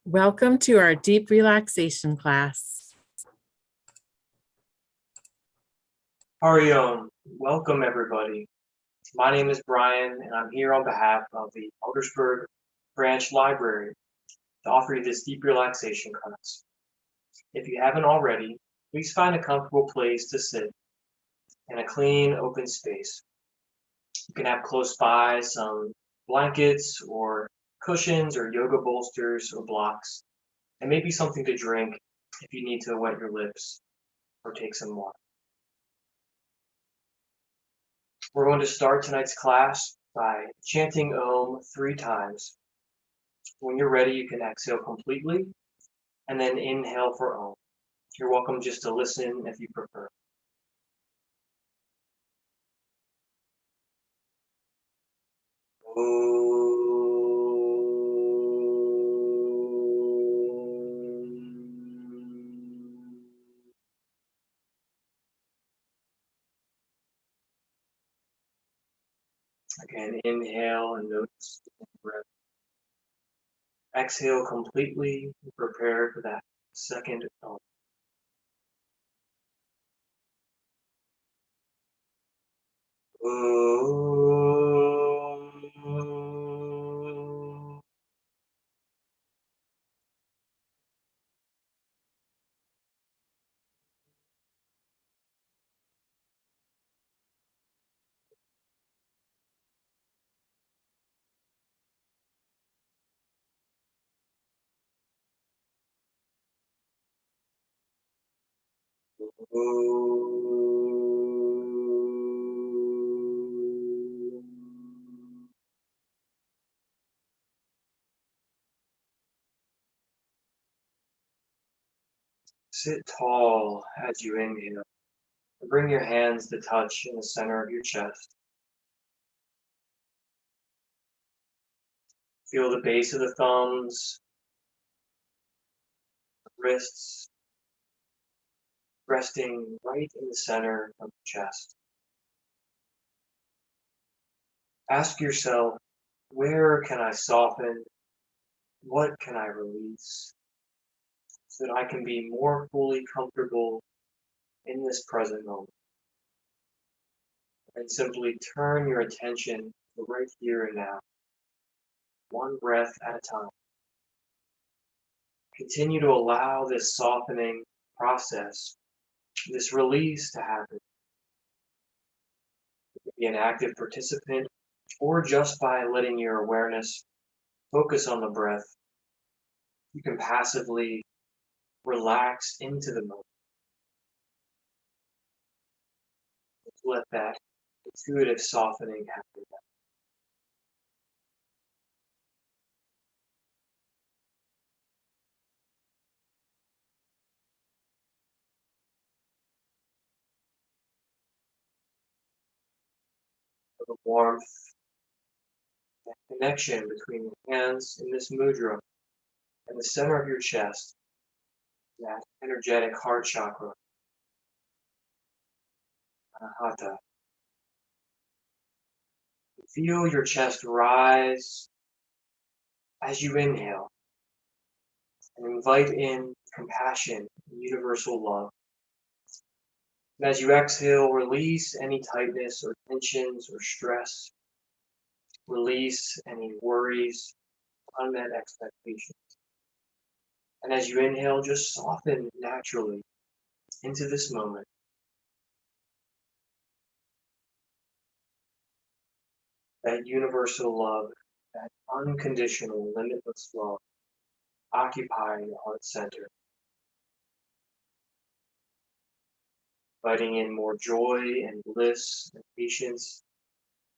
Welcome to our deep relaxation class. Hariom, welcome everybody. My name is Brian and I'm here on behalf of the Aldersburg Branch Library to offer you this deep relaxation class. If you haven't already, please find a comfortable place to sit in a clean, open space. You can have close by some blankets or cushions or yoga bolsters or blocks, and maybe something to drink if you need to wet your lips or take some water. We're going to start tonight's class by chanting Om 3 times. When you're ready, you can exhale completely and then inhale for Om. You're welcome just to listen if you prefer. Again, inhale and notice the breath. Exhale completely and prepare for that second Om. Sit tall as you inhale. Bring your hands to touch in the center of your chest. Feel the base of the thumbs, wrists, resting right in the center of the chest. Ask yourself, where can I soften? What can I release? So that I can be more fully comfortable in this present moment. And simply turn your attention to right here and now, one breath at a time. Continue to allow this softening process, this release to happen. Be an active participant, or just by letting your awareness focus on the breath, you can passively relax into the moment. Let that intuitive softening happen. The warmth, that connection between the hands in this mudra and the center of your chest, that energetic heart chakra, hatha. Feel your chest rise as you inhale and invite in compassion and universal love. And as you exhale, release any tightness or tensions or stress. Release any worries, unmet expectations. And as you inhale, just soften naturally into this moment. That universal love, that unconditional, limitless love, occupying the heart center. Inviting in more joy and bliss and patience,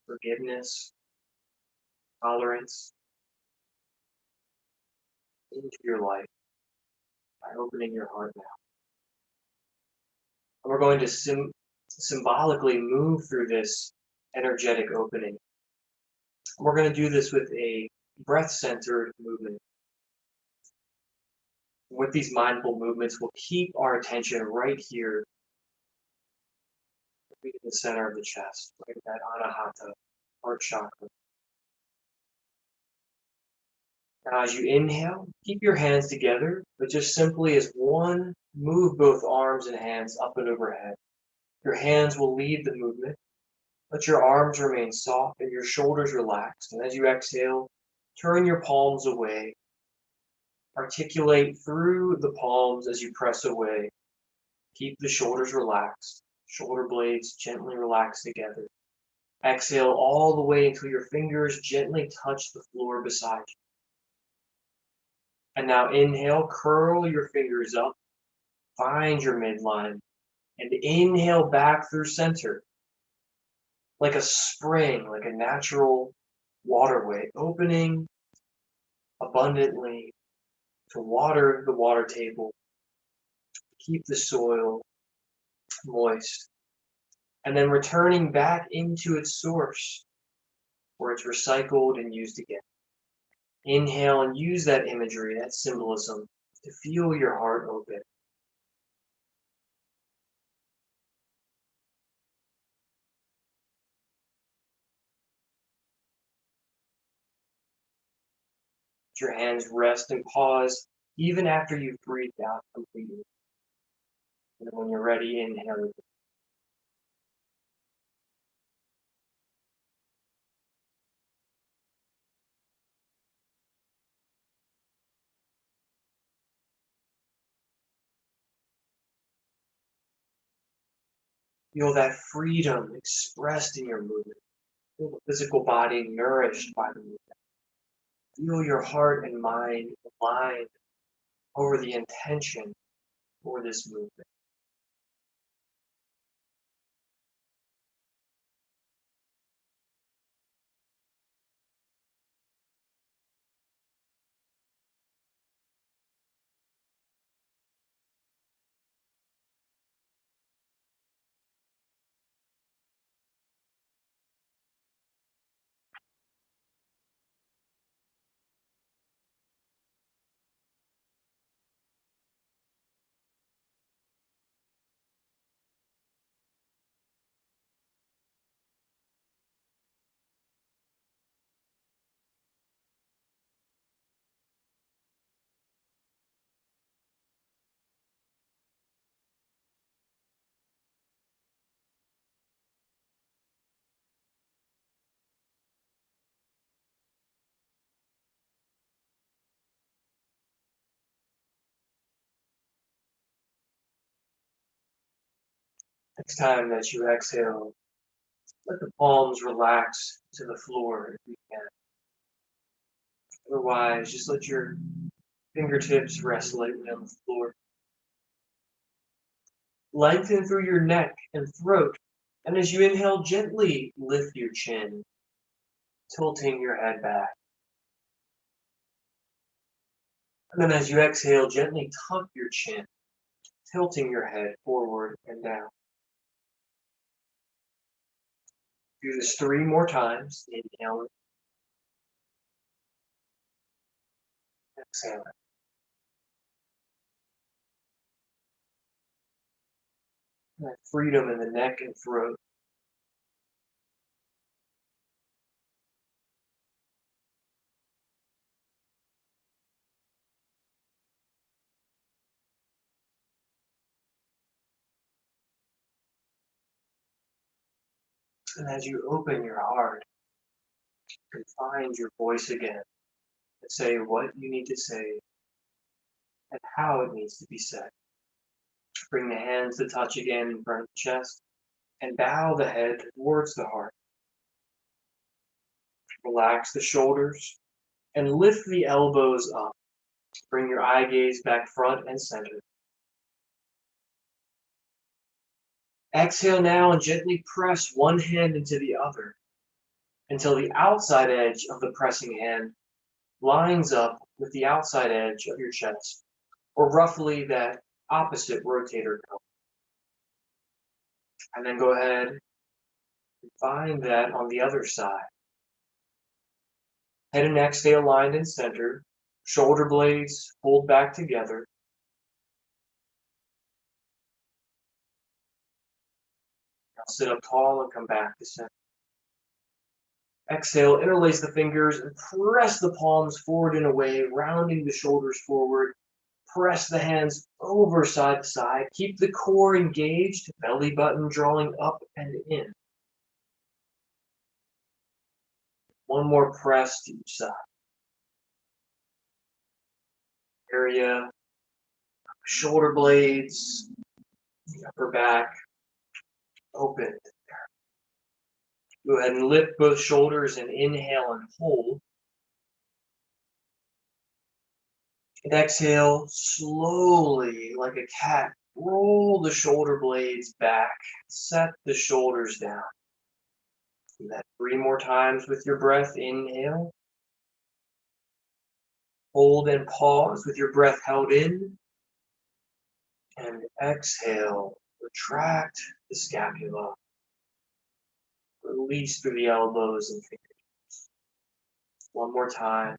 forgiveness, tolerance into your life by opening your heart now. And we're going to symbolically move through this energetic opening. We're going to do this with a breath-centered movement. With these mindful movements, we'll keep our attention right here in the center of the chest, right at that anahata, heart chakra. Now, as you inhale, keep your hands together, but just simply as one, move both arms and hands up and overhead. Your hands will lead the movement. Let your arms remain soft and your shoulders relaxed. And as you exhale, turn your palms away. Articulate through the palms as you press away. Keep the shoulders relaxed. Shoulder blades gently relax together. Exhale all the way until your fingers gently touch the floor beside you. And now inhale, curl your fingers up, find your midline, and inhale back through center. Like a spring, like a natural waterway, opening abundantly to water the water table, keep the soil moist, and then returning back into its source where it's recycled and used again. Inhale and use that imagery, that symbolism, to feel your heart open. Let your hands rest and pause even after you've breathed out completely. And when you're ready, inhale. Feel that freedom expressed in your movement. Feel the physical body nourished by the movement. Feel your heart and mind aligned over the intention for this movement. Next time that you exhale, let the palms relax to the floor if you can. Otherwise, just let your fingertips rest lightly on the floor. Lengthen through your neck and throat, and as you inhale, gently lift your chin, tilting your head back. And then as you exhale, gently tuck your chin, tilting your head forward and down. Do this 3 more times. Inhale, exhale. That freedom in the neck and throat. And as you open your heart, you can find your voice again and say what you need to say and how it needs to be said. Bring the hands to touch again in front of the chest and bow the head towards the heart. Relax the shoulders and lift the elbows up. Bring your eye gaze back front and center. Exhale now and gently press one hand into the other until the outside edge of the pressing hand lines up with the outside edge of your chest, or roughly that opposite rotator cuff. And then go ahead and find that on the other side. Head and neck stay aligned and centered. Shoulder blades pulled back together. Now sit up tall and come back to center. Exhale, interlace the fingers and press the palms forward and away, rounding the shoulders forward. Press the hands over side to side. Keep the core engaged, belly button drawing up and in. One more press to each side. Area, shoulder blades, the upper back, open. Go ahead and lift both shoulders and inhale and hold. And exhale, slowly, like a cat, roll the shoulder blades back. Set the shoulders down. Do that 3 more times with your breath. Inhale. Hold and pause with your breath held in. And exhale. Retract the scapula. Release through the elbows and fingers. One more time.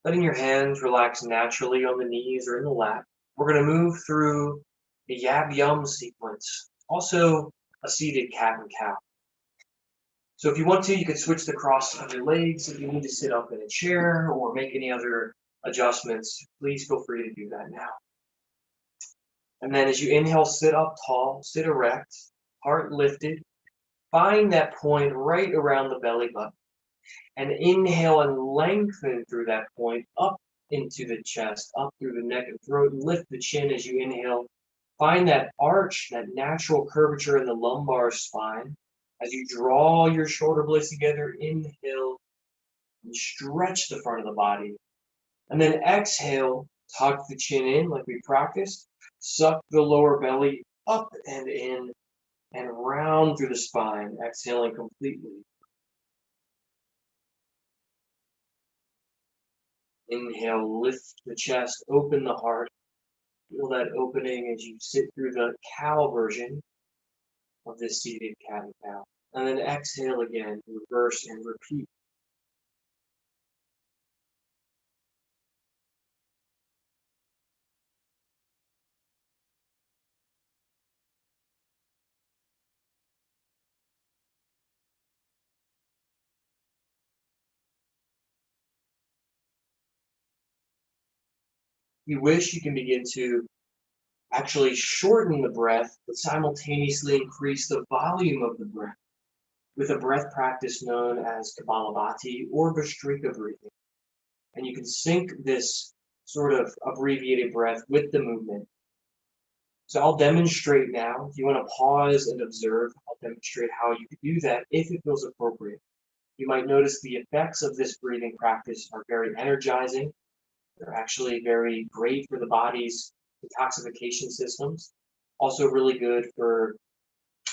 Letting your hands relax naturally on the knees or in the lap. We're going to move through the yab yum sequence, also a seated cat and cow. So if you want to, you could switch the cross of your legs. If you need to sit up in a chair or make any other adjustments, please feel free to do that now. And then as you inhale, sit up tall, sit erect, heart lifted. Find that point right around the belly button. And inhale and lengthen through that point up into the chest, up through the neck and throat. Lift the chin as you inhale. Find that arch, that natural curvature in the lumbar spine. As you draw your shoulder blades together, inhale and stretch the front of the body. And then exhale, tuck the chin in like we practiced. Suck the lower belly up and in and round through the spine, exhaling completely. Inhale, lift the chest, open the heart. Feel that opening as you sit through the cow version of this seated cat and cow. And then exhale again, reverse and repeat. If you wish, you can begin to actually shorten the breath, but simultaneously increase the volume of the breath with a breath practice known as Kapalabhati or Vastrika breathing. And you can sync this sort of abbreviated breath with the movement. So I'll demonstrate now. If you want to pause and observe, I'll demonstrate how you can do that if it feels appropriate. You might notice the effects of this breathing practice are very energizing. They're actually very great for the body's detoxification systems. Also really good for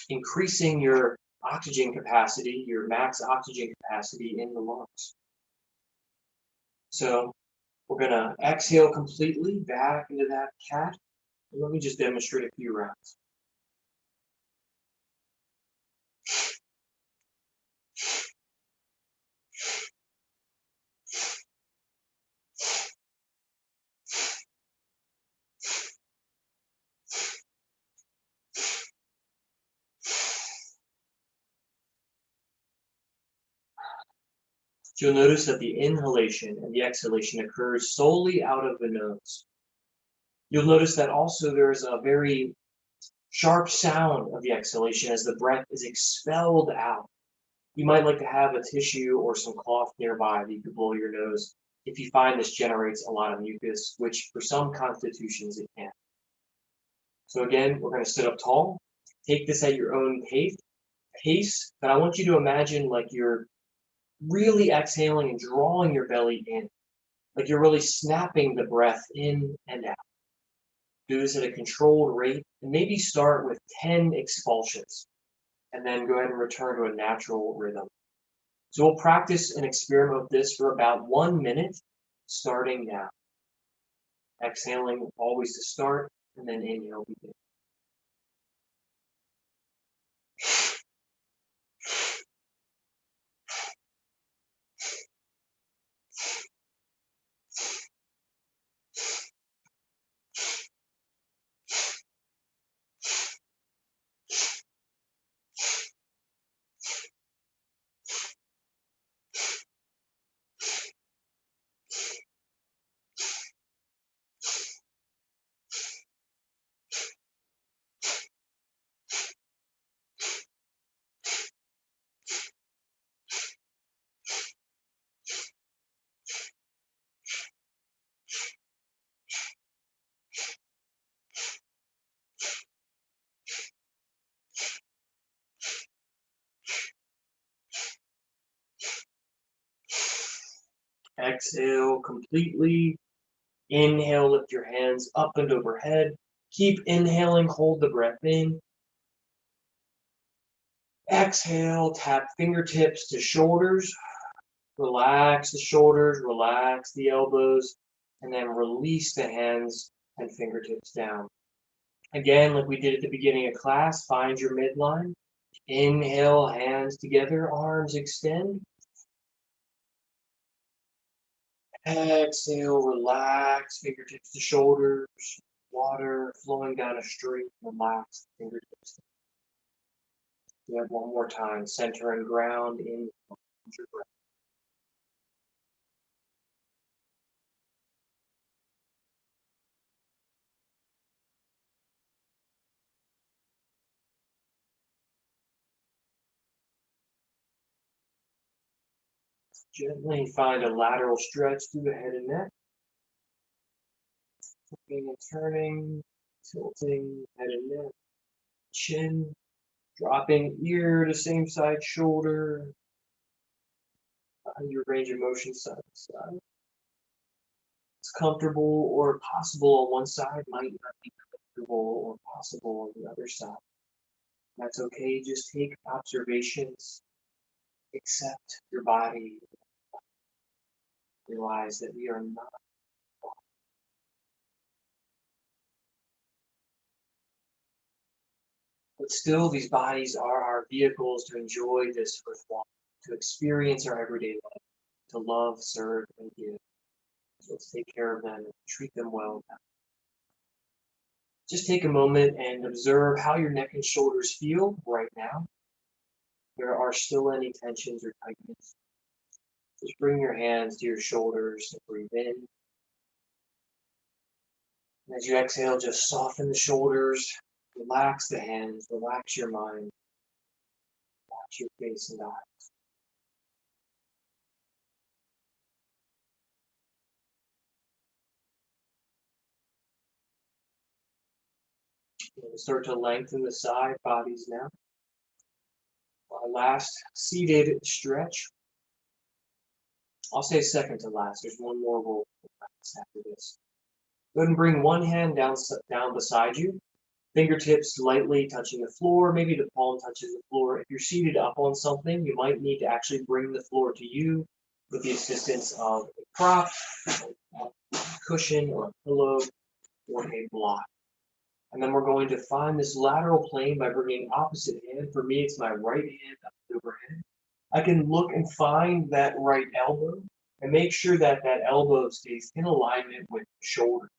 increasing your oxygen capacity, your max oxygen capacity in the lungs. So we're going to exhale completely back into that cat. And let me just demonstrate a few rounds. You'll notice that the inhalation and the exhalation occurs solely out of the nose. You'll notice that also there's a very sharp sound of the exhalation as the breath is expelled out. You might like to have a tissue or some cloth nearby that you could blow your nose if you find this generates a lot of mucus, which for some constitutions it can. So again, we're going to sit up tall. Take this at your own pace, but I want you to imagine like you're really exhaling and drawing your belly in, like you're really snapping the breath in and out. Do this at a controlled rate and maybe start with 10 expulsions and then go ahead and return to a natural rhythm. So we'll practice and experiment with this for about 1 minute, starting now. Exhaling always to start and then inhale begin. Exhale completely. Inhale, lift your hands up and overhead. Keep inhaling, hold the breath in. Exhale, tap fingertips to shoulders. Relax the shoulders, relax the elbows, and then release the hands and fingertips down. Again, like we did at the beginning of class, find your midline. Inhale, hands together, arms extend. Exhale, relax, fingertips to shoulders, water flowing down a stream, relax fingertips. We have one more time, center and ground in your breath. Gently find a lateral stretch through the head and neck. Flipping and turning, tilting head and neck, chin, dropping ear to same side shoulder. Find your range of motion side to side. It's comfortable or possible on one side, might not be comfortable or possible on the other side. That's okay, just take observations, accept your body, realize that we are not. But still, these bodies are our vehicles to enjoy this earth walk, to experience our everyday life, to love, serve, and give. So let's take care of them and treat them well. Just take a moment and observe how your neck and shoulders feel right now. There are still any tensions or tightness. Just bring your hands to your shoulders and breathe in. And as you exhale, just soften the shoulders, relax the hands, relax your mind, watch your face and eyes. We'll start to lengthen the side bodies now. Our last seated stretch. I'll say second to last. There's one more we'll practice after this. Go ahead and bring one hand down beside you. Fingertips lightly touching the floor. Maybe the palm touches the floor. If you're seated up on something, you might need to actually bring the floor to you with the assistance of a prop, a cushion, or a pillow, or a block. And then we're going to find this lateral plane by bringing opposite hand. For me, it's my right hand up and overhead. I can look and find that right elbow and make sure that that elbow stays in alignment with the shoulder.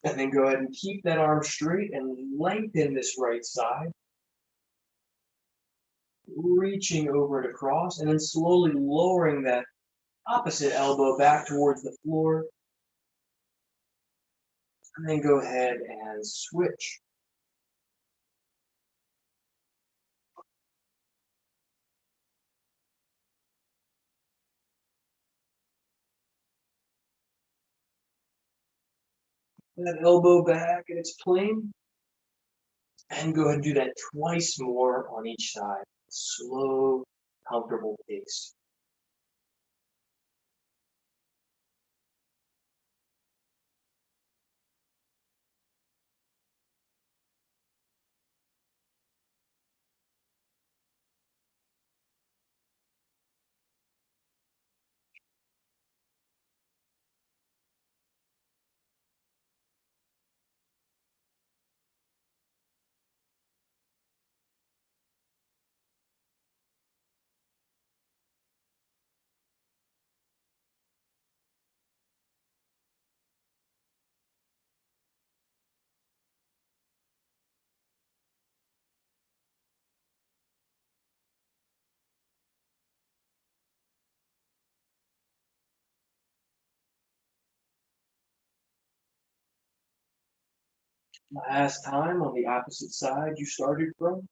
And then go ahead and keep that arm straight and lengthen this right side. Reaching over and across, and then slowly lowering that opposite elbow back towards the floor. And then go ahead and switch. That elbow back in its plane. And go ahead and do that twice more on each side. Slow, comfortable pace. Last time on the opposite side you started from.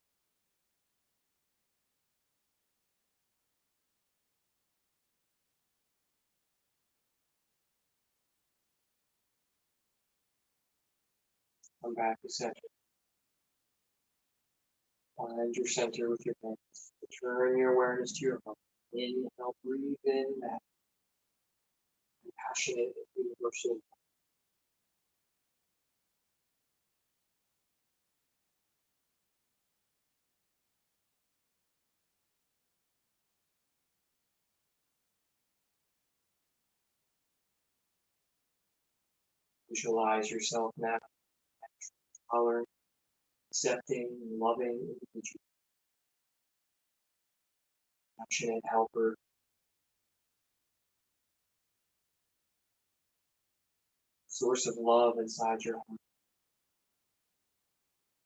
Come back to center. Find your center with your hands. Return your awareness to your heart. Inhale, breathe in, back. passionate and universal. Visualize yourself now, tolerant, accepting, and loving individual, passionate helper, source of love inside your heart.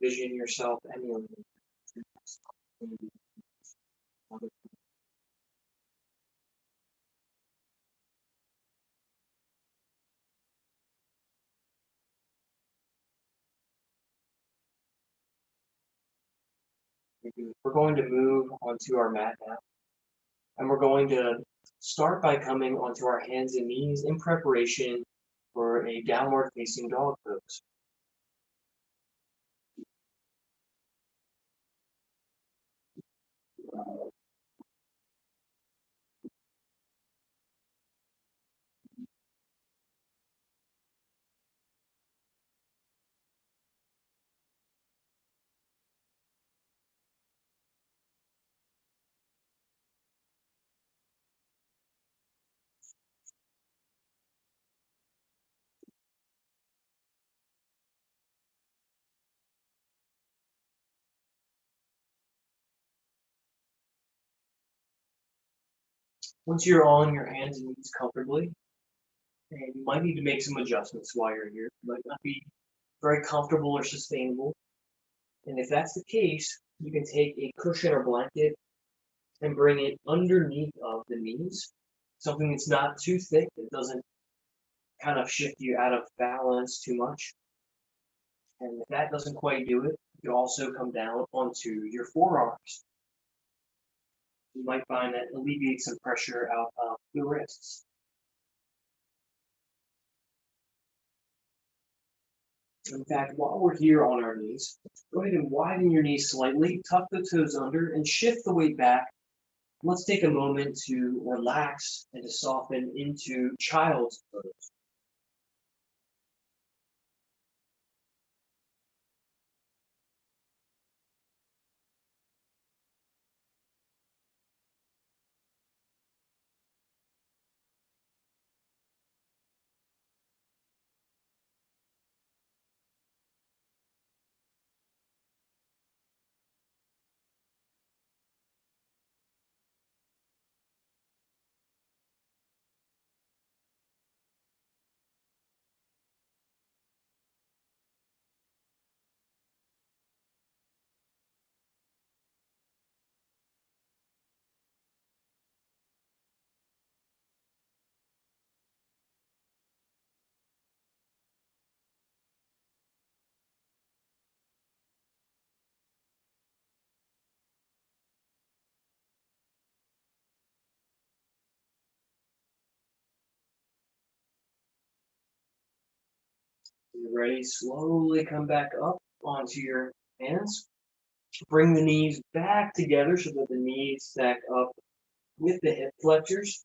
Vision yourself emulating other. We're going to move onto our mat now, and we're going to start by coming onto our hands and knees in preparation for a downward facing dog pose. Once you're on your hands and knees comfortably, and you might need to make some adjustments while you're here. It might not be very comfortable or sustainable. And if that's the case, you can take a cushion or blanket and bring it underneath of the knees, something that's not too thick, that doesn't kind of shift you out of balance too much. And if that doesn't quite do it, you also come down onto your forearms. You might find that alleviates some pressure out of the wrists. In fact, while we're here on our knees, go ahead and widen your knees slightly, tuck the toes under, and shift the weight back. Let's take a moment to relax and to soften into child's pose. When you're ready, slowly come back up onto your hands. Bring the knees back together so that the knees stack up with the hip flexors.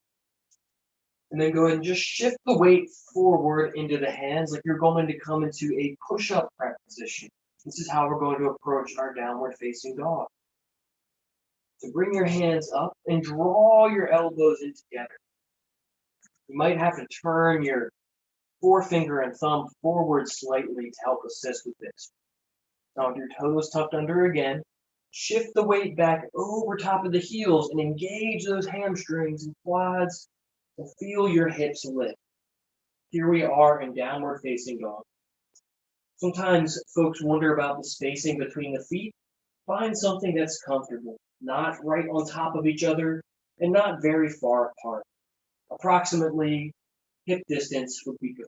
And then go ahead and just shift the weight forward into the hands like you're going to come into a push-up prep position. This is how we're going to approach our downward facing dog. So bring your hands up and draw your elbows in together. You might have to turn your forefinger and thumb forward slightly to help assist with this. Now with your toes tucked under again, shift the weight back over top of the heels and engage those hamstrings and quads and feel your hips lift. Here we are in downward facing dog. Sometimes folks wonder about the spacing between the feet. Find something that's comfortable, not right on top of each other and not very far apart. Approximately hip distance would be good.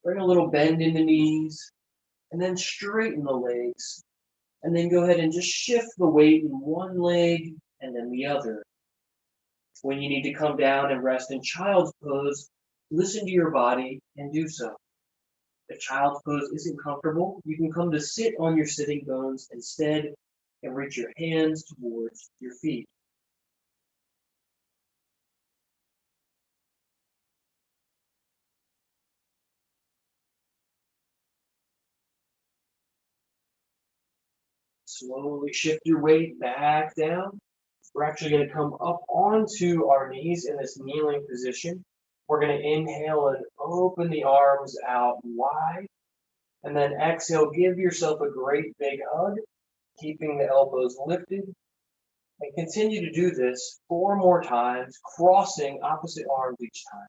Bring a little bend in the knees and then straighten the legs. And then go ahead and just shift the weight in one leg and then the other. When you need to come down and rest in child's pose, listen to your body and do so. If child's pose isn't comfortable, you can come to sit on your sitting bones instead and reach your hands towards your feet. Slowly shift your weight back down. We're actually going to come up onto our knees in this kneeling position. We're going to inhale and open the arms out wide. And then exhale, give yourself a great big hug, keeping the elbows lifted. And continue to do this 4 more times, crossing opposite arms each time.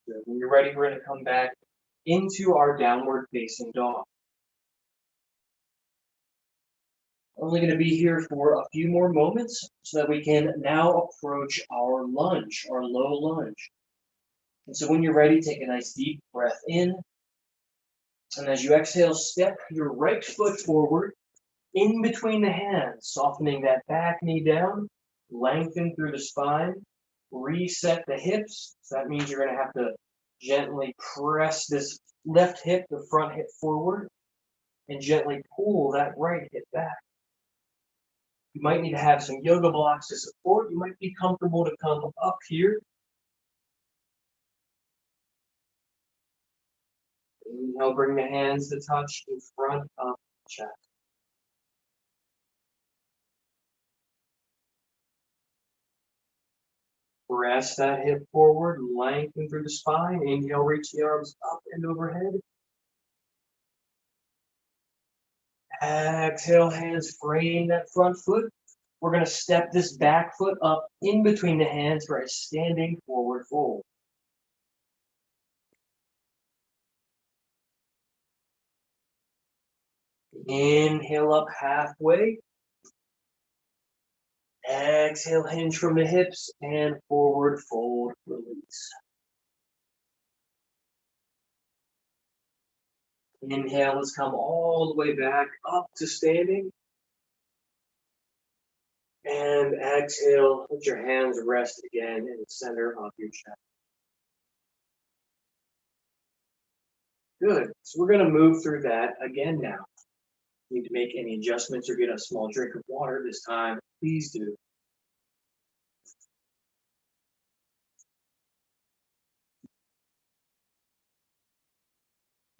Good. When you're ready, we're going to come back into our downward facing dog. Only going to be here for a few more moments so that we can now approach our lunge, our low lunge. And so when you're ready, take a nice deep breath in. And as you exhale, step your right foot forward in between the hands, softening that back knee down, lengthen through the spine, reset the hips. So that means you're going to have to gently press this left hip, the front hip forward, and gently pull that right hip back. You might need to have some yoga blocks to support. You might be comfortable to come up here. Inhale, bring the hands to touch in front of the chest. Press that hip forward, lengthen through the spine. Inhale, reach the arms up and overhead. Exhale, hands frame that front foot. We're going to step this back foot up in between the hands for a standing forward fold. Inhale up halfway. Exhale, hinge from the hips and forward fold, release. Inhale, let's come all the way back up to standing. And exhale, let your hands rest again in the center of your chest. Good. So we're going to move through that again now. Need to make any adjustments or get a small drink of water this time, please do.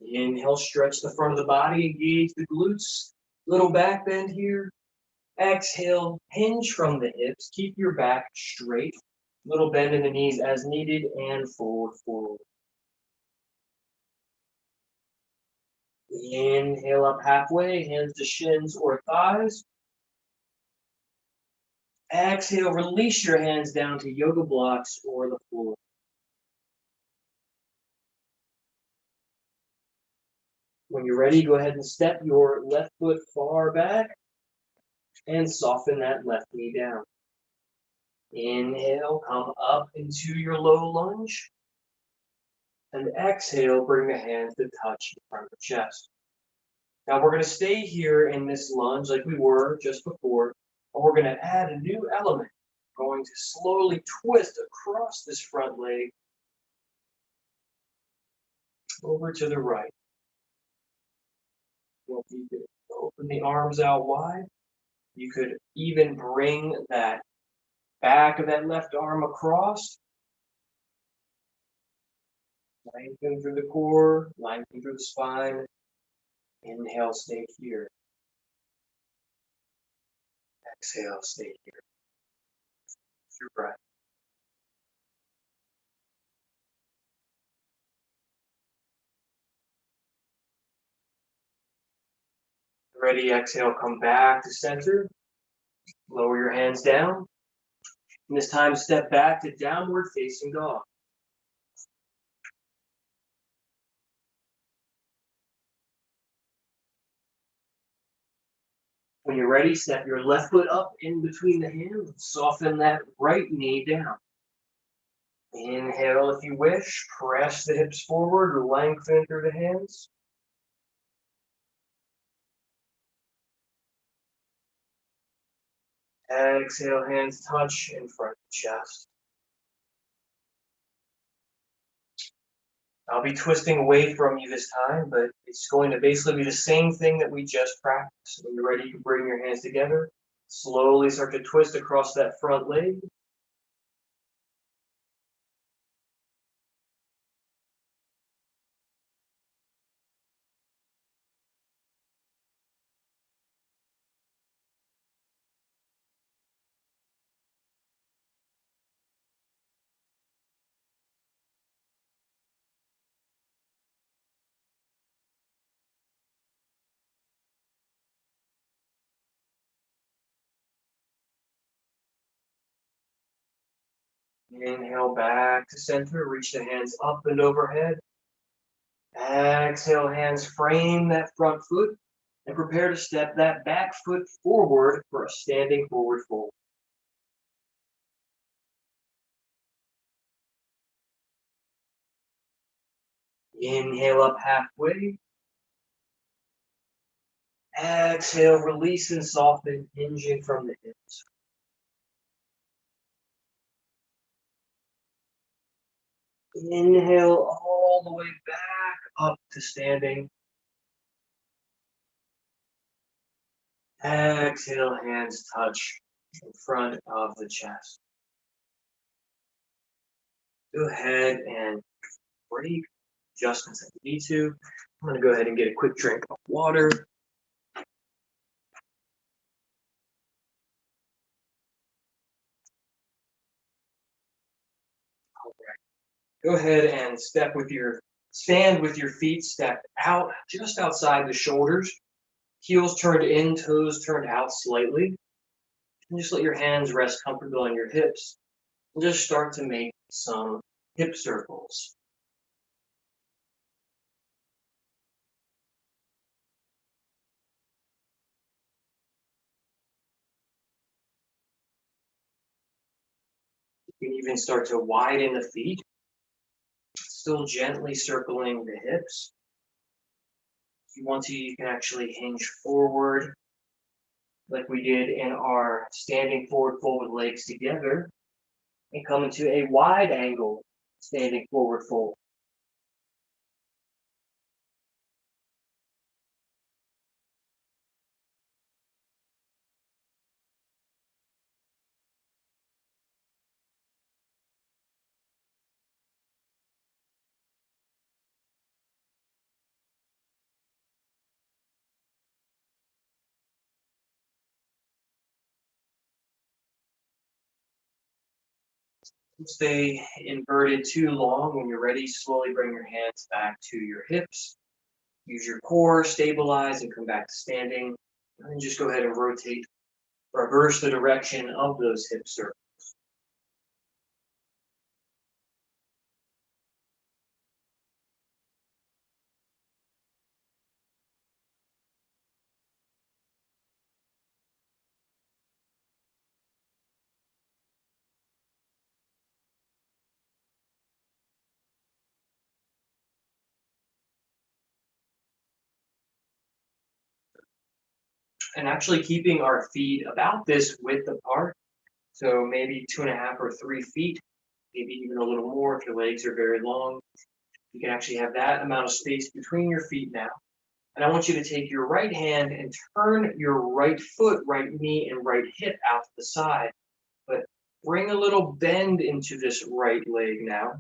Inhale, stretch the front of the body, engage the glutes. Little back bend here. Exhale, hinge from the hips. Keep your back straight. Little bend in the knees as needed and fold forward. Inhale up halfway, hands to shins or thighs. Exhale, release your hands down to yoga blocks or the floor. When you're ready, go ahead and step your left foot far back and soften that left knee down. Inhale, come up into your low lunge. And exhale, bring the hands to touch in front of the chest. Now we're going to stay here in this lunge like we were just before, but we're going to add a new element. We're going to slowly twist across this front leg over to the right. Well, you could open the arms out wide. You could even bring that back of that left arm across. Lengthen through the core, lengthen through the spine. Inhale, stay here. Exhale, stay here. Your breath. Ready, exhale, come back to center. Lower your hands down. And this time, step back to downward facing dog. When you're ready, step your left foot up in between the hands. Soften that right knee down. Inhale if you wish. Press the hips forward, lengthen through the hands. Exhale, hands touch in front of the chest. I'll be twisting away from you this time, but it's going to basically be the same thing that we just practiced. When you're ready, you can bring your hands together. Slowly start to twist across that front leg. Inhale back to center, reach the hands up and overhead. Exhale, hands frame that front foot and prepare to step that back foot forward for a standing forward fold. Inhale up halfway. Exhale, release and soften, hinging from the hips. Inhale all the way back up to standing. Exhale, hands touch in front of the chest. Go ahead and break adjustments that you need to. I'm going to go ahead and get a quick drink of water. All right. Go ahead and stand with your feet stepped out, just outside the shoulders. Heels turned in, toes turned out slightly. And just let your hands rest comfortably on your hips. And just start to make some hip circles. You can even start to widen the feet, still gently circling the hips. If you want to, you can actually hinge forward like we did in our standing forward fold with legs together and come into a wide angle standing forward fold. Don't stay inverted too long. When you're ready, slowly bring your hands back to your hips. Use your core, stabilize, and come back to standing. And then just go ahead and rotate, reverse the direction of those hip circles. And actually keeping our feet about this width apart. So maybe 2.5 or 3 feet, maybe even a little more if your legs are very long. You can actually have that amount of space between your feet now. And I want you to take your right hand and turn your right foot, right knee, and right hip out to the side. But bring a little bend into this right leg now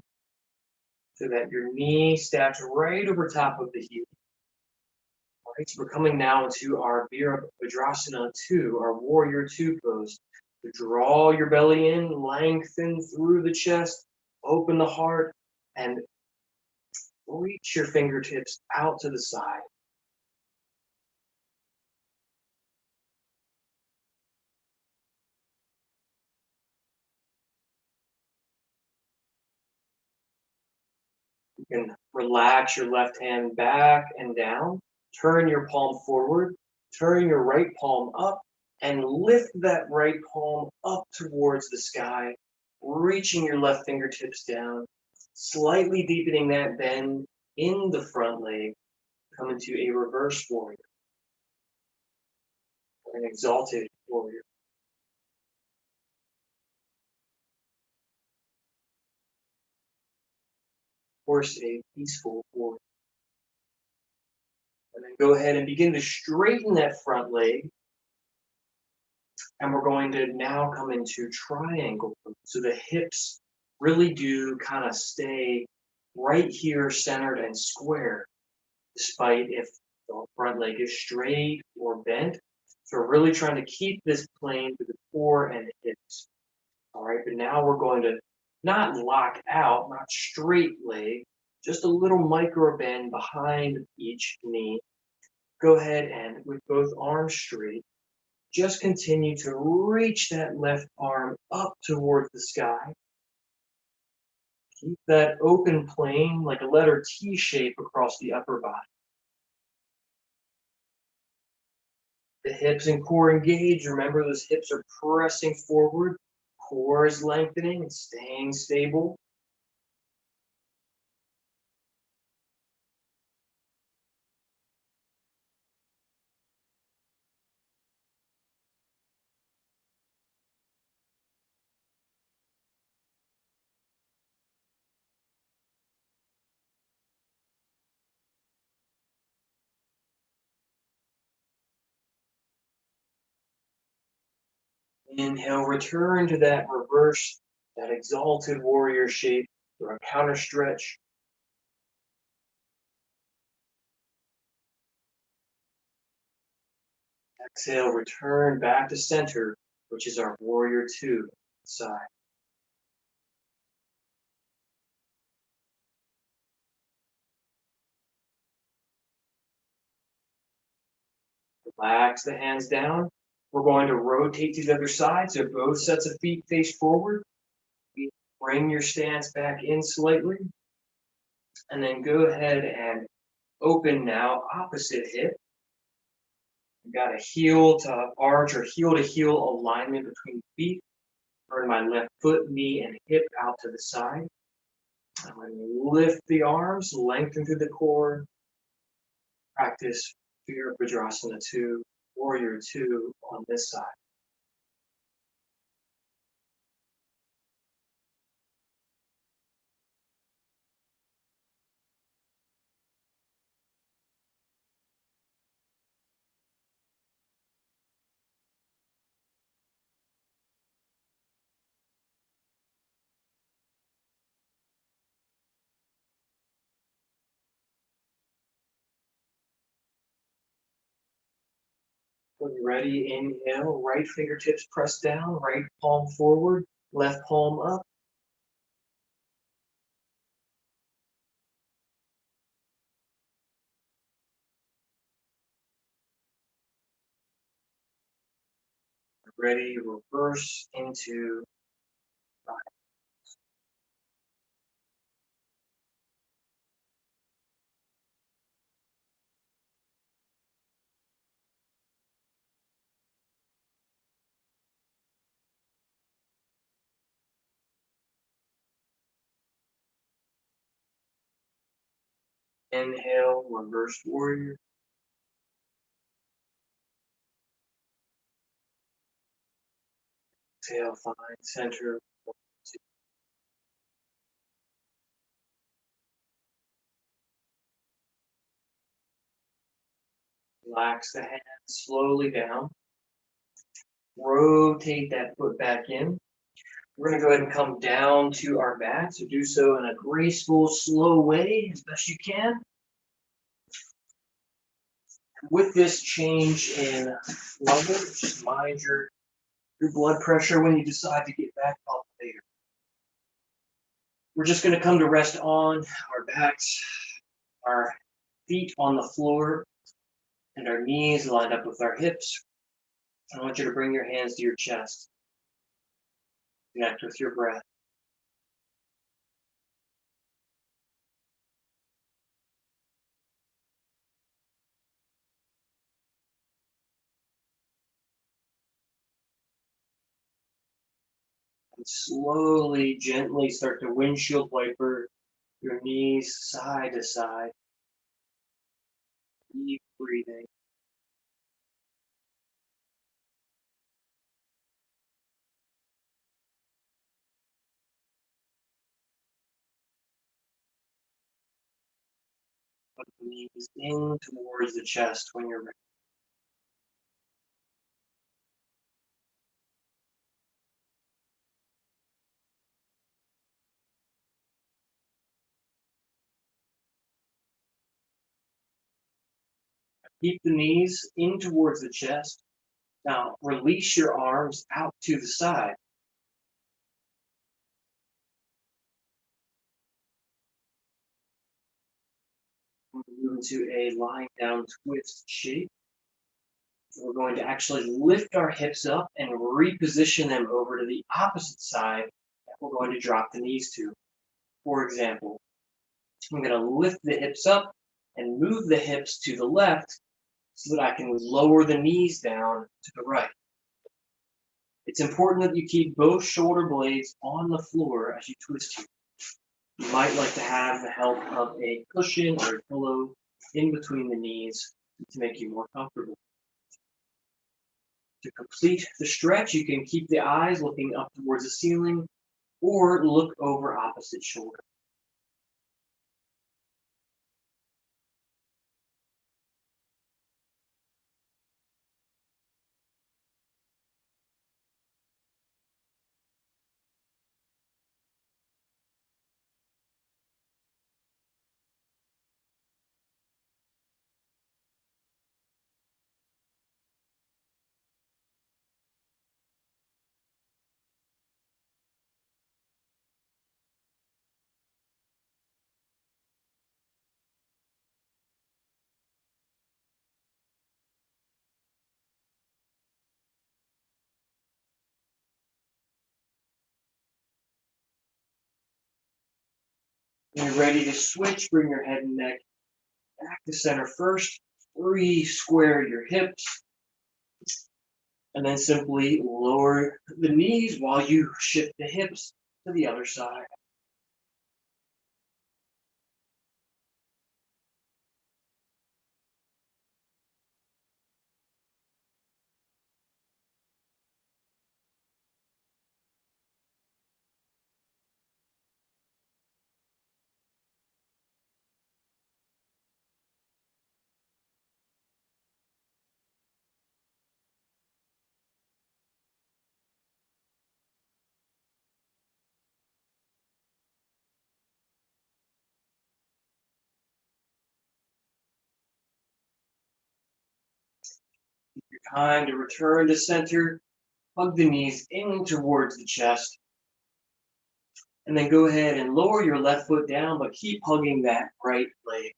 so that your knee stacks right over top of the heel. All right, so we're coming now into our Virabhadrasana 2, our Warrior 2 pose. So draw your belly in, lengthen through the chest, open the heart, and reach your fingertips out to the side. You can relax your left hand back and down, turn your palm forward, turn your right palm up, and lift that right palm up towards the sky, reaching your left fingertips down, slightly deepening that bend in the front leg, come into a reverse warrior, or an exalted warrior. course, a peaceful warrior. And then go ahead and begin to straighten that front leg. And we're going to now come into triangle pose. So the hips really do kind of stay right here, centered and square, despite if the front leg is straight or bent. So we're really trying to keep this plane to the core and the hips. All right, but now we're going to not lock out, not straight leg, just a little micro bend behind each knee. Go ahead and with both arms straight, just continue to reach that left arm up towards the sky. Keep that open plane like a letter T shape across the upper body. The hips and core engage. Remember, those hips are pressing forward. Core is lengthening and staying stable. Inhale, return to that reverse, that exalted warrior shape or a counter stretch. Exhale, return back to center, which is our warrior two side. Relax the hands down. We're going to rotate to the other side, so both sets of feet face forward. Bring your stance back in slightly. And then go ahead and open now, opposite hip. We've got a heel to arch or heel to heel alignment between feet. Turn my left foot, knee, and hip out to the side. I'm going to lift the arms, lengthen through the core. Practice Virabhadrasana 2, Warrior 2 on this side. When you're ready, inhale, right fingertips press down, right palm forward, left palm up. Ready, reverse into right. Inhale, reverse warrior. Exhale, find center. Relax the hands slowly down. Rotate that foot back in. We're going to go ahead and come down to our mat. So do so in a graceful, slow way as best you can. With this change in level, just mind your blood pressure when you decide to get back up later. We're just going to come to rest on our backs, our feet on the floor, and our knees lined up with our hips. I want you to bring your hands to your chest. Connect with your breath. And slowly, gently start to windshield wiper your knees side to side. Deep breathing. Put the knees in towards the chest when you're ready. Keep the knees in towards the chest. Now release your arms out to the side. Move into a lying down twist shape. We're going to actually lift our hips up and reposition them over to the opposite side that we're going to drop the knees to. For example, I'm going to lift the hips up and move the hips to the left so that I can lower the knees down to the right. It's important that you keep both shoulder blades on the floor as you twist here. You might like to have the help of a cushion or a pillow in between the knees to make you more comfortable. To complete the stretch, you can keep the eyes looking up towards the ceiling or look over opposite shoulder. When you're ready to switch, bring your head and neck back to center first. Re-square your hips. And then simply lower the knees while you shift the hips to the other side. Take your time to return to center. Hug the knees in towards the chest. And then go ahead and lower your left foot down, but keep hugging that right leg.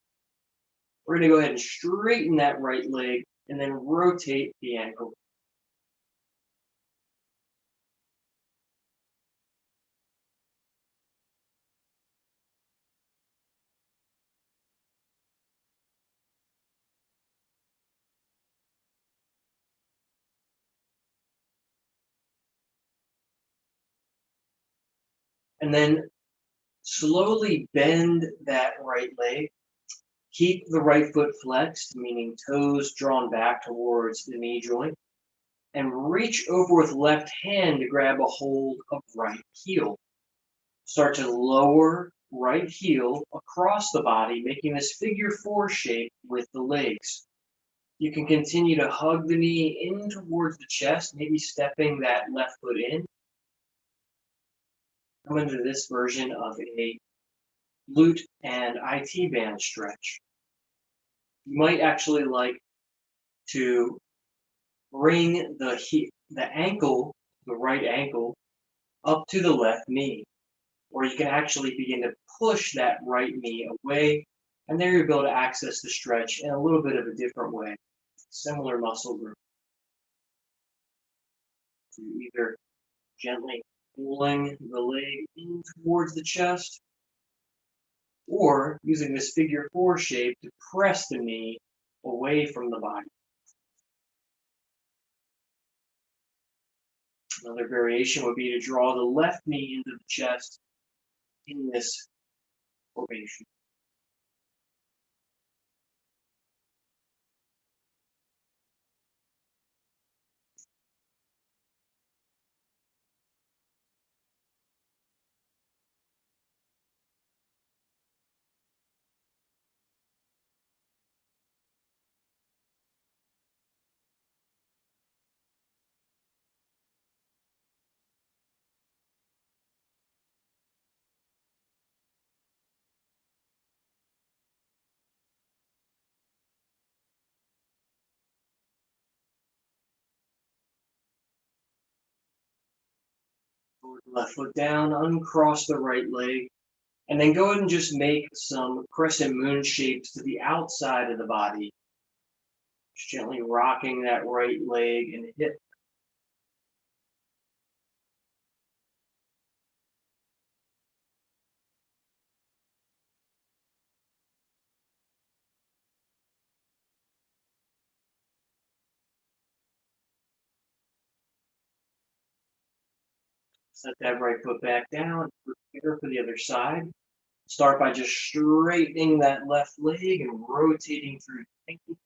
We're going to go ahead and straighten that right leg and then rotate the ankle. And then slowly bend that right leg. Keep the right foot flexed, meaning toes drawn back towards the knee joint. And reach over with left hand to grab a hold of right heel. Start to lower right heel across the body, making this figure four shape with the legs. You can continue to hug the knee in towards the chest, maybe stepping that left foot in. Come into this version of a glute and IT band stretch. You might actually like to bring the ankle, the right ankle, up to the left knee. Or you can actually begin to push that right knee away, and there you'll be able to access the stretch in a little bit of a different way. Similar muscle group. So you're either gently pulling the leg in towards the chest, or using this figure four shape to press the knee away from the body. Another variation would be to draw the left knee into the chest in this formation. Lower the left foot down, uncross the right leg, and then go ahead and just make some crescent moon shapes to the outside of the body. Just gently rocking that right leg and hip. Set that right foot back down. Prepare for the other side. Start by just straightening that left leg and rotating through the ankle.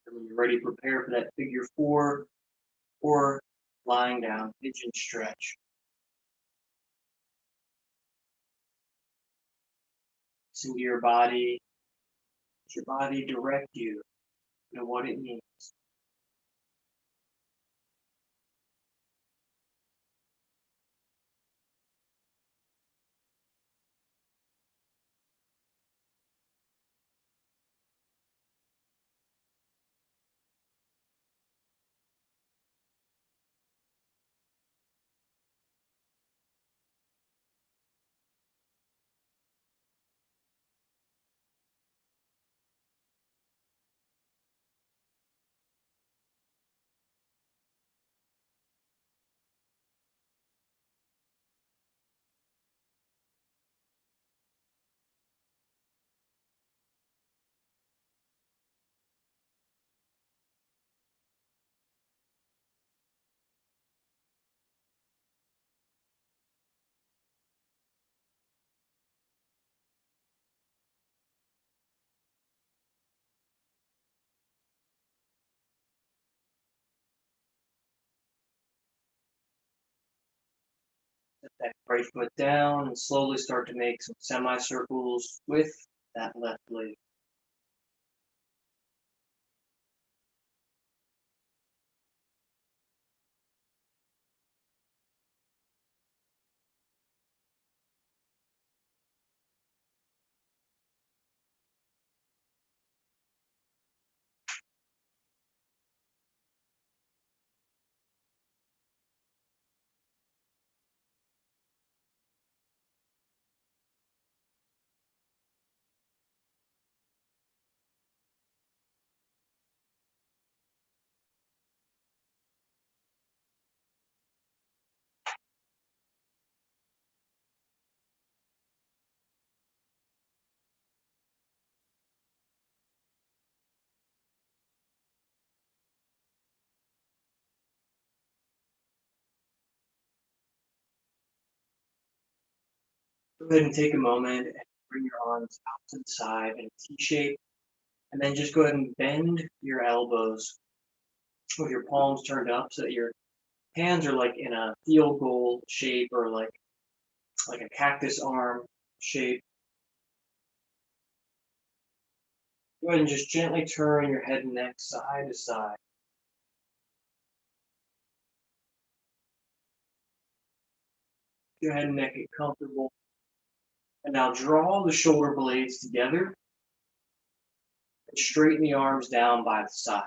And when you're ready, prepare for that figure four or lying down, pigeon stretch. Listen to your body. Let your body direct you to what it needs. Set that right foot down and slowly start to make some semicircles with that left leg. Go ahead and take a moment and bring your arms out to the side in a T shape. And then just go ahead and bend your elbows with your palms turned up so that your hands are like in a field goal shape or like a cactus arm shape. Go ahead and just gently turn your head and neck side to side. Your head and neck get comfortable. And now draw the shoulder blades together and straighten the arms down by the side.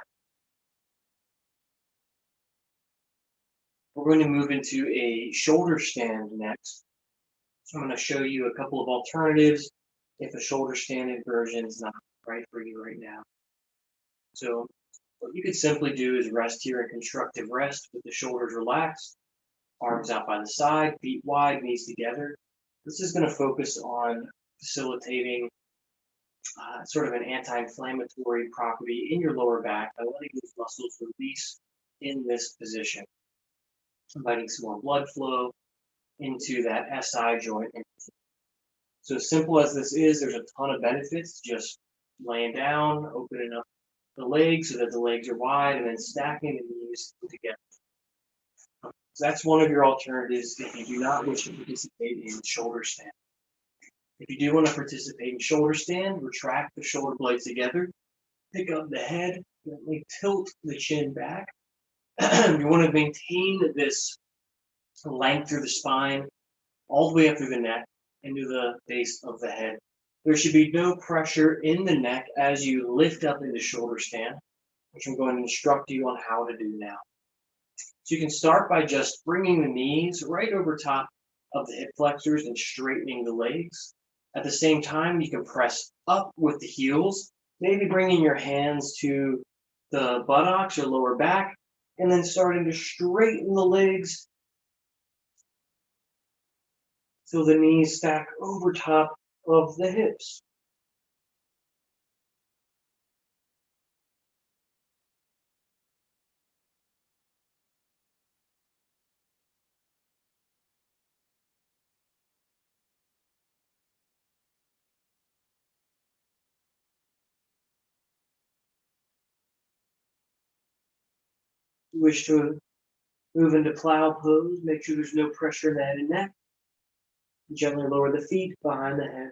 We're going to move into a shoulder stand next. So I'm going to show you a couple of alternatives if a shoulder standing version is not right for you right now. So what you could simply do is rest here in constructive rest with the shoulders relaxed, arms out by the side, feet wide, knees together. This is going to focus on facilitating sort of an anti-inflammatory property in your lower back by letting these muscles release in this position, inviting some more blood flow into that SI joint. So as simple as this is, there's a ton of benefits just laying down, opening up the legs so that the legs are wide, and then stacking the knees together. So that's one of your alternatives if you do not wish to participate in shoulder stand. If you do want to participate in shoulder stand, retract the shoulder blades together, pick up the head, gently tilt the chin back. You want to maintain this length through the spine, all the way up through the neck, into the base of the head. There should be no pressure in the neck as you lift up into shoulder stand, which I'm going to instruct you on how to do now. So you can start by just bringing the knees right over top of the hip flexors and straightening the legs. At the same time, you can press up with the heels, maybe bringing your hands to the buttocks or lower back, and then starting to straighten the legs so the knees stack over top of the hips. You wish to move into plow pose, make sure there's no pressure in the head and neck. Gently lower the feet behind the head.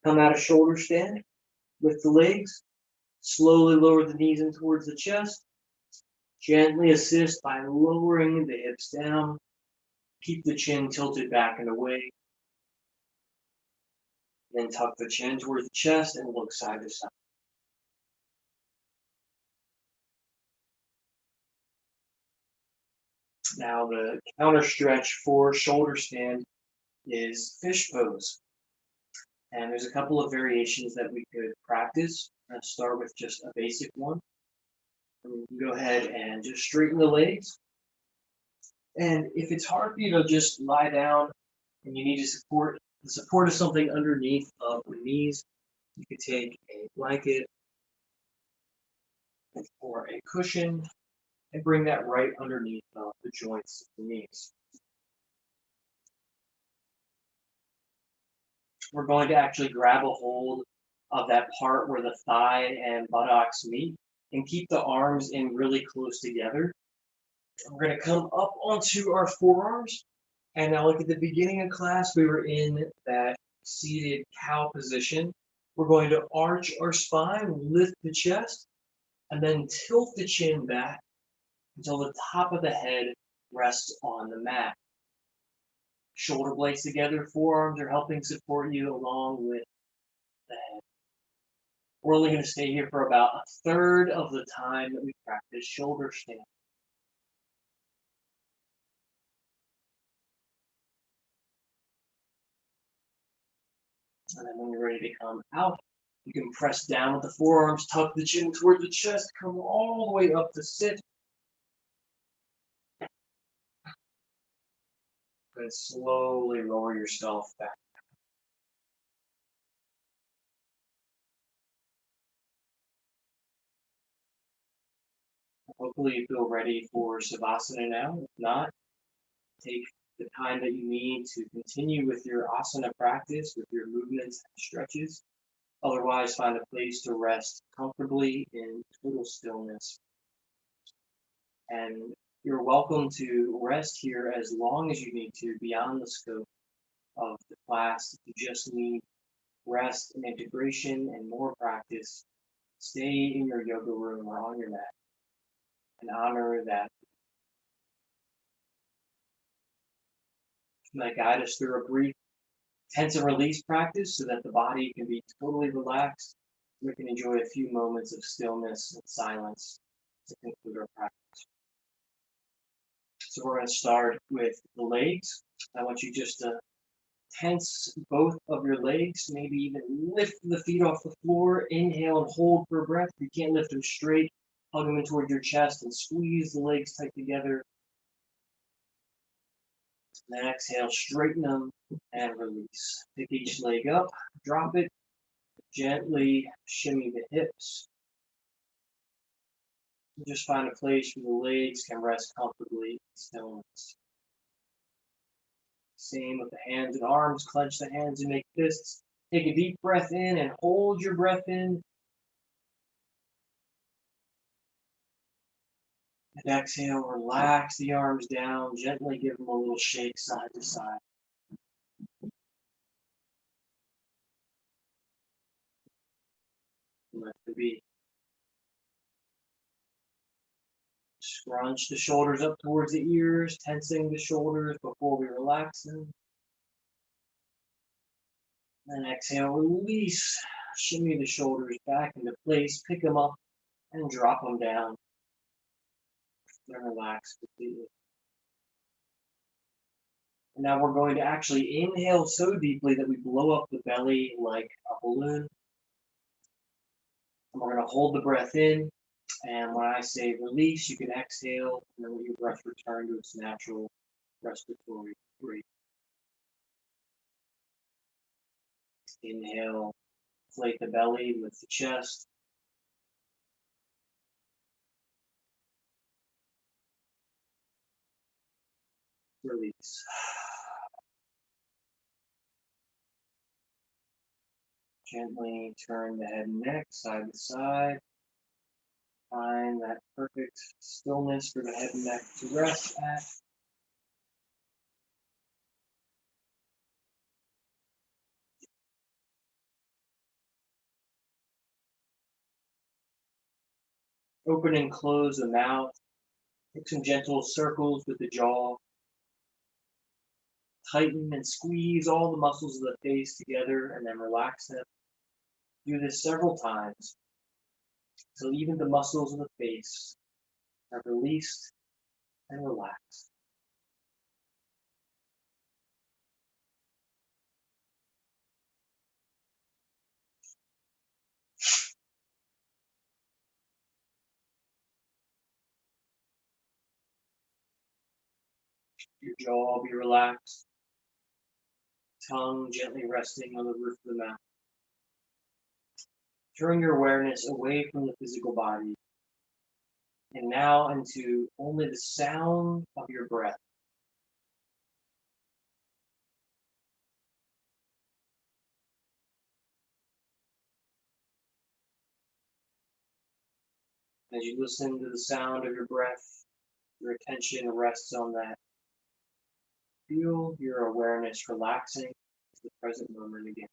Come out of shoulder stand, lift the legs, slowly lower the knees in towards the chest. Gently assist by lowering the hips down. Keep the chin tilted back and away. Then tuck the chin towards the chest and look side to side. Now the counter stretch for shoulder stand is fish pose. And there's a couple of variations that we could practice. Let's start with just a basic one. And we can go ahead and just straighten the legs. And if it's hard for you to just lie down and you need to support, the support is something underneath of the knees. You could take a blanket or a cushion and bring that right underneath the joints of the knees. We're going to actually grab a hold of that part where the thigh and buttocks meet and keep the arms in really close together. We're going to come up onto our forearms. And now, like at the beginning of class, we were in that seated cow position. We're going to arch our spine, lift the chest, and then tilt the chin back until the top of the head rests on the mat. Shoulder blades together, forearms are helping support you along with the head. We're only going to stay here for about a third of the time that we practice shoulder stand. And then when you're ready to come out, you can press down with the forearms, tuck the chin toward the chest, come all the way up to sit. And slowly lower yourself back. Hopefully you feel ready for Savasana now. If not, take the time that you need to continue with your asana practice, with your movements and stretches. Otherwise, find a place to rest comfortably in total stillness. And you're welcome to rest here as long as you need to beyond the scope of the class. If you just need rest and integration and more practice, stay in your yoga room or on your mat and honor that. I'm going to guide us through a brief tense and release practice so that the body can be totally relaxed. We can enjoy a few moments of stillness and silence to conclude our practice. So we're going to start with the legs. I want you just to tense both of your legs, maybe even lift the feet off the floor. Inhale and hold for a breath. If you can't lift them straight, hug them in toward your chest and squeeze the legs tight together. And then exhale, straighten them and release. Pick each leg up, drop it, Gently shimmy the hips. Just find a place where the legs can rest comfortably in stillness. Same with the hands and arms. Clench the hands and make fists. Take a deep breath in and hold your breath in. And exhale, relax the arms down. Gently give them a little shake side to side. Let it be. Scrunch the shoulders up towards the ears, tensing the shoulders before we relax them. And exhale, release. Shimmy the shoulders back into place. Pick them up and drop them down. And relax completely. And now we're going to actually inhale so deeply that we blow up the belly like a balloon. And we're going to hold the breath in. And when I say release, you can exhale and then let your breath return to its natural respiratory rate. Inhale, inflate the belly, lift the chest. Release. Gently turn the head and neck side to side. Find that perfect stillness for the head and neck to rest at. Open and close the mouth. Take some gentle circles with the jaw. Tighten and squeeze all the muscles of the face together and then relax them. Do this several times until even the muscles of the face are released and relaxed. Your jaw will be relaxed. Tongue gently resting on the roof of the mouth. Turn your awareness away from the physical body and now into only the sound of your breath. As you listen to the sound of your breath, your attention rests on that. Feel your awareness relaxing to the present moment again.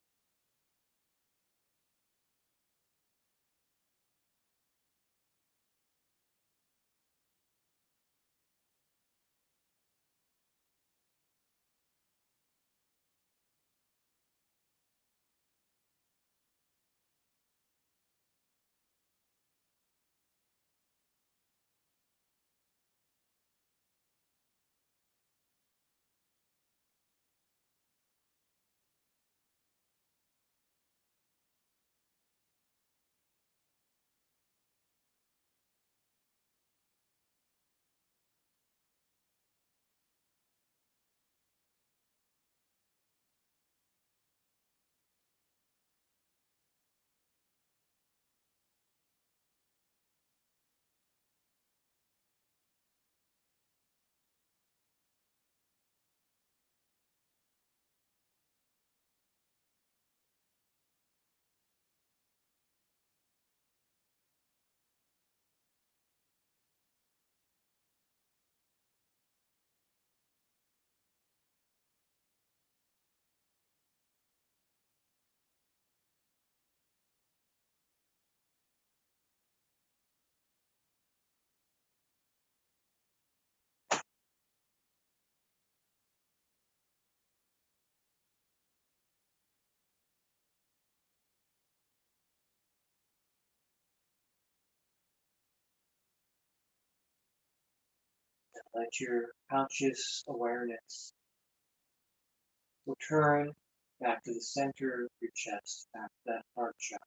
Let your conscious awareness return back to the center of your chest, back to that heart chakra.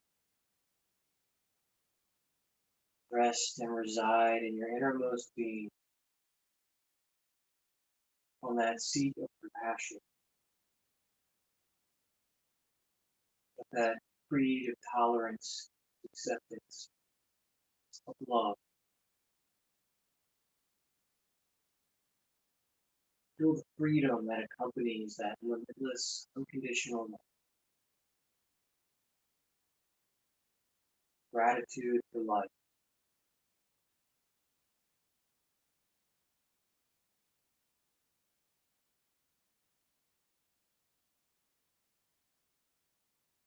Rest and reside in your innermost being on that seat of compassion. Let that creed of tolerance, acceptance, of love. Feel the freedom that accompanies that limitless, unconditional love. Gratitude for life.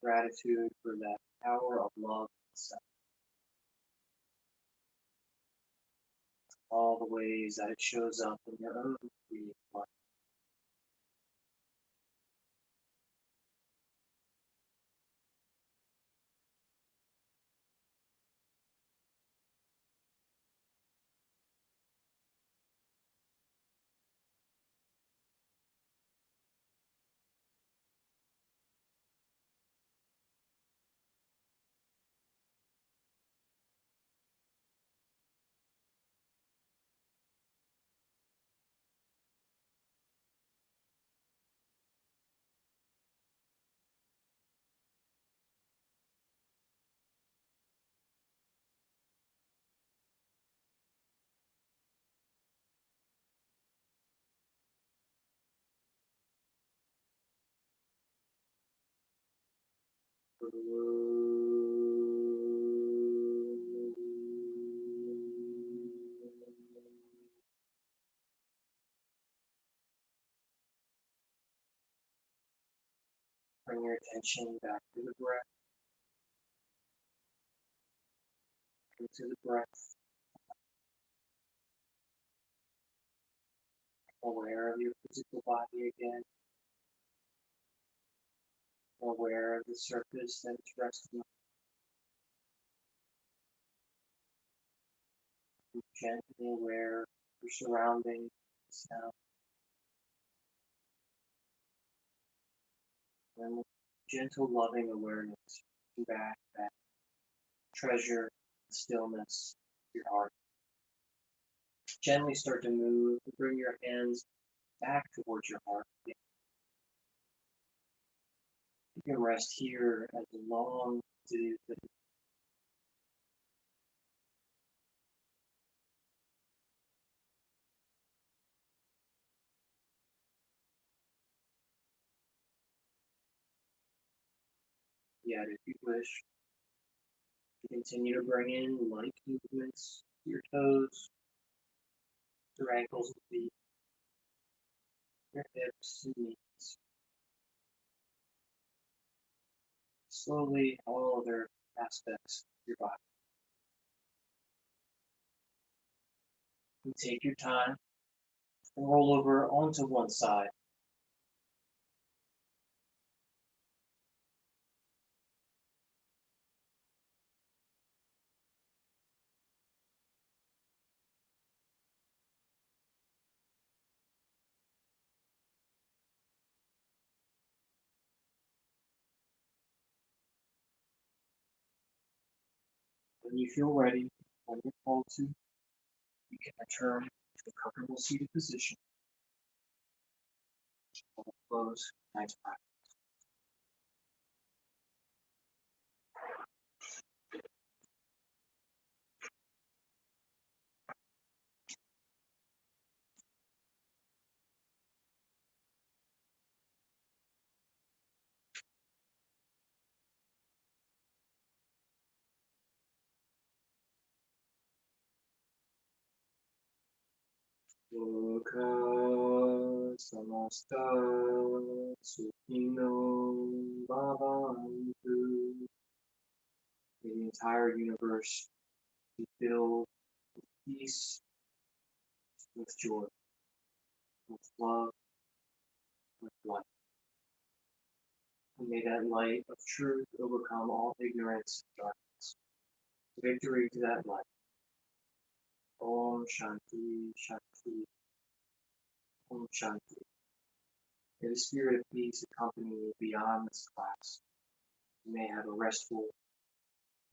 Gratitude for that power of love itself. All the ways that it shows up in your own creative life. Bring your attention back to the breath, into the breath, aware of your physical body again, aware of the surface that it's resting on, gently aware of your surroundings, sound, and with gentle, loving awareness, back that treasure, stillness, of your heart. Gently start to move, to bring your hands back towards your heart. You can rest here as long as it is that yet if you wish, you continue to bring in light movements to your toes, your ankles and feet, your hips and knees. Slowly, all other aspects of your body. You take your time and roll over onto one side. When you feel ready, when you're called to, you can return to a comfortable seated position. We'll close tonight's practice. Loka samasta sukhino bhavantu. May the entire universe be filled with peace, with joy, with love, with light. And may that light of truth overcome all ignorance and darkness. Victory to that light. Om Shanti Shanti. Om Shanti. May the spirit of peace accompany you beyond this class. You may have a restful